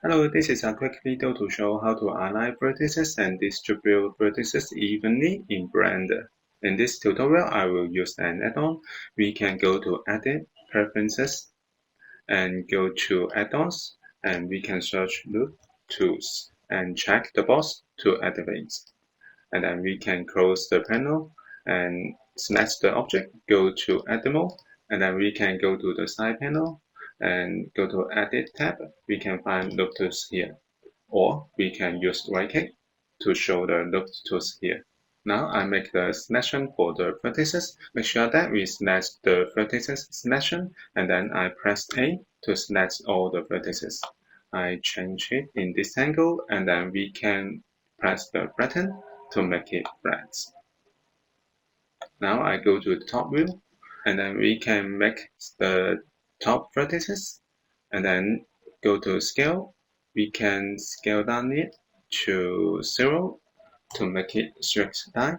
Hello, this is a quick video to show how to align vertices and distribute vertices evenly in Blender. In this tutorial, I will use an add-on. We can go to Edit, Preferences, and go to Add-ons, and we can search Loop Tools and check the box to activate. And then we can close the panel and select the object, go to Edit Mode, and then we can go to the side panel and go to Edit tab. We can find Loop Tools here, or we can use right click to show the Loop Tools here. Now I make the selection for the vertices. Make sure that we select the vertices selection, and then I press A to select all the vertices. I change it in this angle, and then we can press the button to make it flat. Now I go to the top view, and then we can make the top vertices, and then go to scale. We can scale down it to 0 to make it straight line,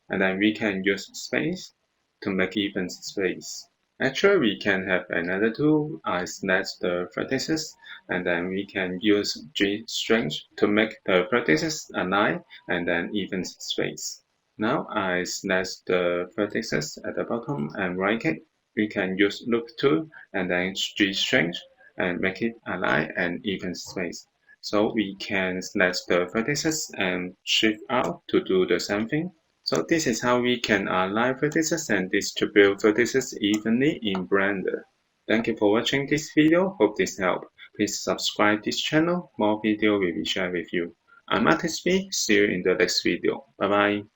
and then we can use space to make even space. Actually, we can have another tool. I select the vertices, and then we can use Gstretch to make the vertices align and then even space. Now I select the vertices at the bottom and right click. We can use Loop tool and then Gstretch and make it align and even space. So we can select the vertices and shift out to do the same thing. So this is how we can align vertices and distribute vertices evenly in Blender. Thank you for watching this video. Hope this helped. Please subscribe this channel. More video will be shared with you. I'm Artist B. See you in the next video. Bye bye.